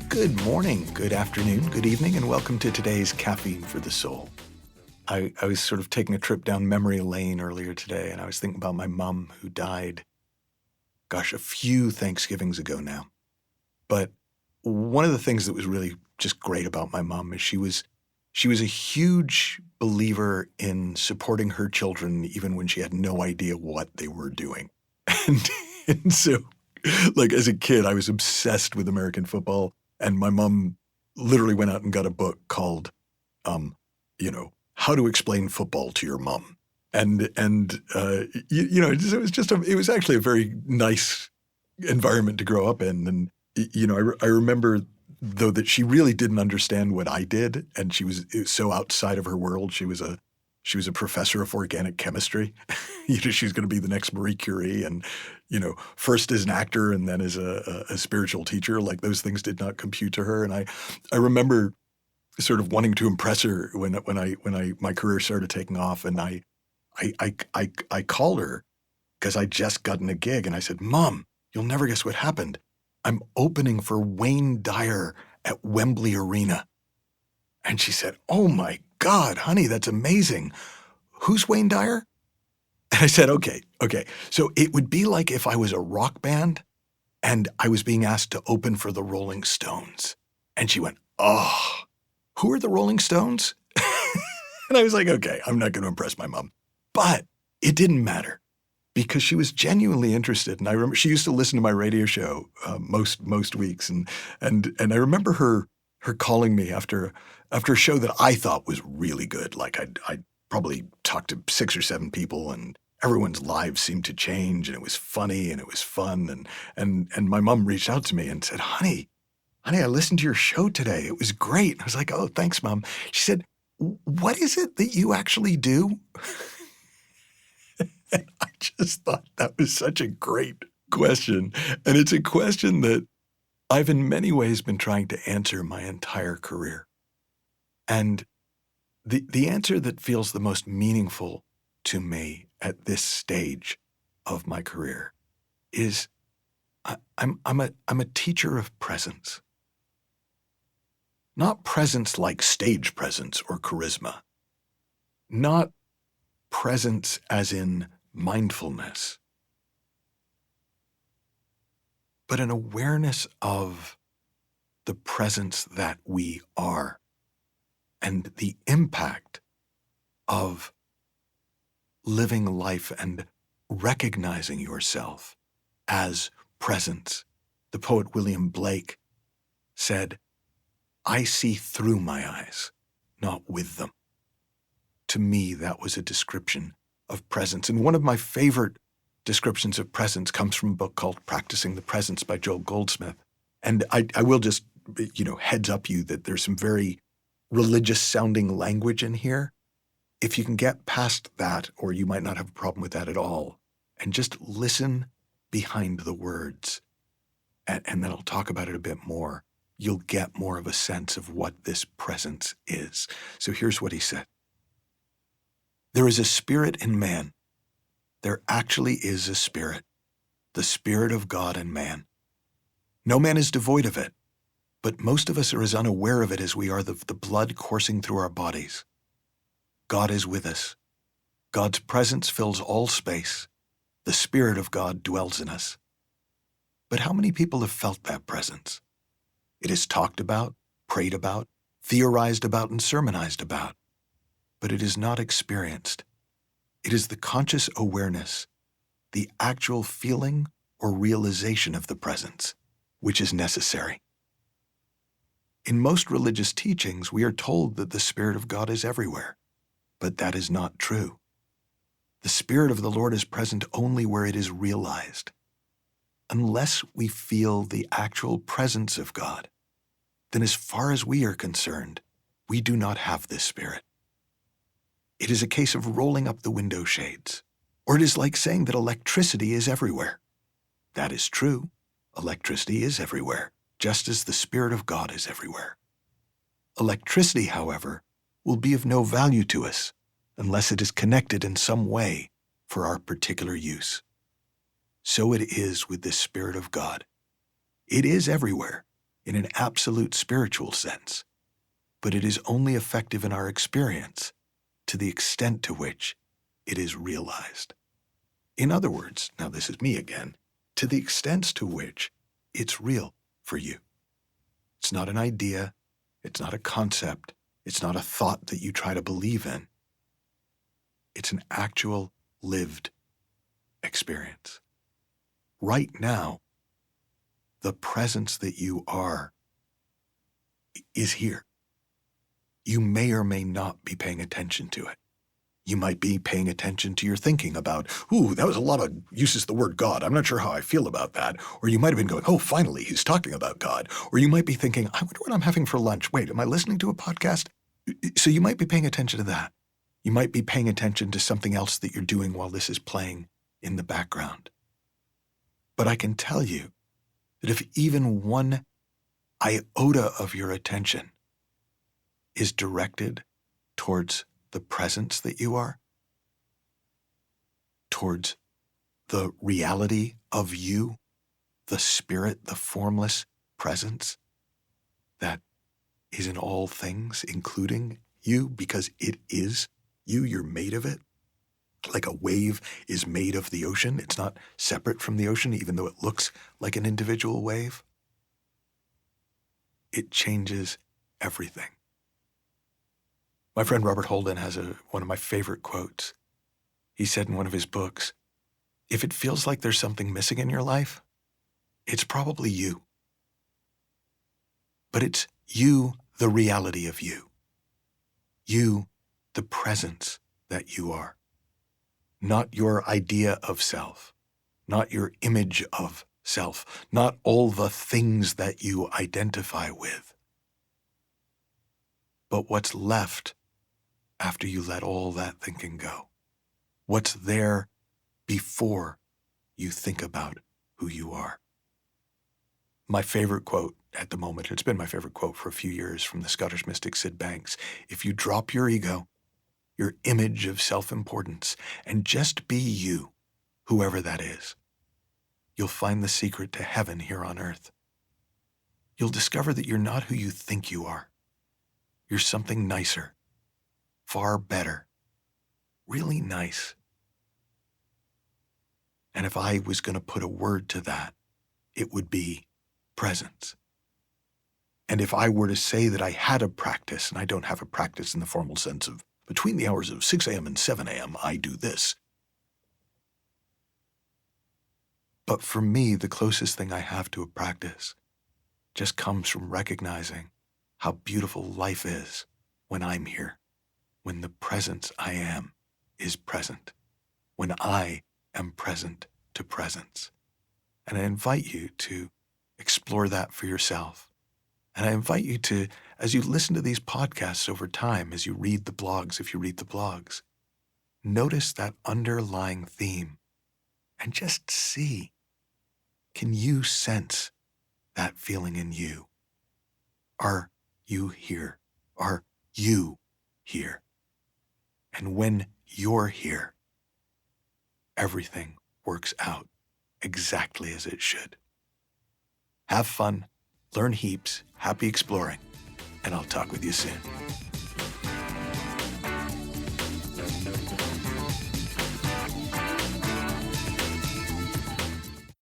Good morning, good afternoon, good evening, and welcome to today's Caffeine for the Soul. I was sort of taking a trip down memory lane earlier today, and I was thinking about my mom who died, a few Thanksgivings ago now. But one of the things that was really just great about my mom is she was a huge believer in supporting her children even when she had no idea what they were doing. And so, like as a kid, I was obsessed with American football. And my mom literally went out and got a book called, How to Explain Football to Your Mom. It was actually a very nice environment to grow up in. And, I remember, though, that she really didn't understand what I did. And it was so outside of her world. She was a professor of organic chemistry. She's going to be the next Marie Curie and, first as an actor and then as a spiritual teacher. Like those things did not compute to her. And I remember sort of wanting to impress her when my career started taking off. And I called her because I just gotten a gig. And I said, Mom, you'll never guess what happened. I'm opening for Wayne Dyer at Wembley Arena. And she said, oh my God, honey, that's amazing. Who's Wayne Dyer? And I said, okay. So it would be like if I was a rock band and I was being asked to open for the Rolling Stones. And she went, oh, who are the Rolling Stones? And I was like, okay, I'm not going to impress my mom. But it didn't matter because she was genuinely interested. And I remember she used to listen to my radio show most weeks. And I remember her calling me after a show that I thought was really good. Like I probably talked to 6 or 7 people and everyone's lives seemed to change and it was funny and it was fun. And my mom reached out to me and said, honey, I listened to your show today. It was great. I was like, oh, thanks, Mom. She said, what is it that you actually do? And I just thought that was such a great question. And it's a question that I've in many ways been trying to answer my entire career. And the answer that feels the most meaningful to me at this stage of my career is I'm a teacher of presence. Not presence like stage presence or charisma. Not presence as in mindfulness. But an awareness of the presence that we are and the impact of living life and recognizing yourself as presence. The poet William Blake said, I see through my eyes, not with them. To me, that was a description of presence. And one of my favorite descriptions of presence comes from a book called Practicing the Presence by Joel Goldsmith. And I will just, heads up you that there's some very religious sounding language in here. If you can get past that, or you might not have a problem with that at all, and just listen behind the words, and then I'll talk about it a bit more, you'll get more of a sense of what this presence is. So here's what he said. There is a spirit in man. There actually is a spirit, the spirit of God in man. No man is devoid of it, but most of us are as unaware of it as we are the blood coursing through our bodies. God is with us. God's presence fills all space. The Spirit of God dwells in us. But how many people have felt that presence? It is talked about, prayed about, theorized about, and sermonized about, but it is not experienced. It is the conscious awareness, the actual feeling or realization of the presence, which is necessary. In most religious teachings, we are told that the Spirit of God is everywhere, but that is not true. The Spirit of the Lord is present only where it is realized. Unless we feel the actual presence of God, then as far as we are concerned, we do not have this Spirit. It is a case of rolling up the window shades, or it is like saying that electricity is everywhere. That is true. Electricity is everywhere, just as the Spirit of God is everywhere. Electricity, however, will be of no value to us unless it is connected in some way for our particular use. So it is with the Spirit of God. It is everywhere in an absolute spiritual sense, but it is only effective in our experience to the extent to which it is realized. In other words, now this is me again, to the extent to which it's real for you. It's not an idea, it's not a concept, it's not a thought that you try to believe in. It's an actual lived experience. Right now, the presence that you are is here. You may or may not be paying attention to it. You might be paying attention to your thinking about, that was a lot of uses of the word God. I'm not sure how I feel about that. Or you might have been going, finally, he's talking about God. Or you might be thinking, I wonder what I'm having for lunch. Wait, am I listening to a podcast? So you might be paying attention to that. You might be paying attention to something else that you're doing while this is playing in the background. But I can tell you that if even one iota of your attention is directed towards the presence that you are, towards the reality of you, the spirit, the formless presence that is in all things, including you, because it is you, you're made of it. Like a wave is made of the ocean. It's not separate from the ocean, even though it looks like an individual wave. It changes everything. My friend Robert Holden has one of my favorite quotes. He said in one of his books, if it feels like there's something missing in your life, it's probably you. But it's you, the reality of you. You, the presence that you are. Not your idea of self, not your image of self, not all the things that you identify with. But what's left after you let all that thinking go? What's there before you think about who you are? My favorite quote at the moment, it's been my favorite quote for a few years, from the Scottish mystic Sid Banks: if you drop your ego, your image of self-importance, and just be you, whoever that is, you'll find the secret to heaven here on earth. You'll discover that you're not who you think you are. You're something nicer, far better, really nice. And if I was going to put a word to that, it would be presence. And if I were to say that I had a practice, and I don't have a practice in the formal sense of between the hours of 6 a.m. and 7 a.m., I do this. But for me, the closest thing I have to a practice just comes from recognizing how beautiful life is when I'm here, when the presence I am is present, when I am present to presence. And I invite you to explore that for yourself. And I invite you to, as you listen to these podcasts over time, as you read the blogs, if you read the blogs, notice that underlying theme and just see, can you sense that feeling in you? Are you here? Are you here? And when you're here, everything works out exactly as it should. Have fun, learn heaps, happy exploring, and I'll talk with you soon.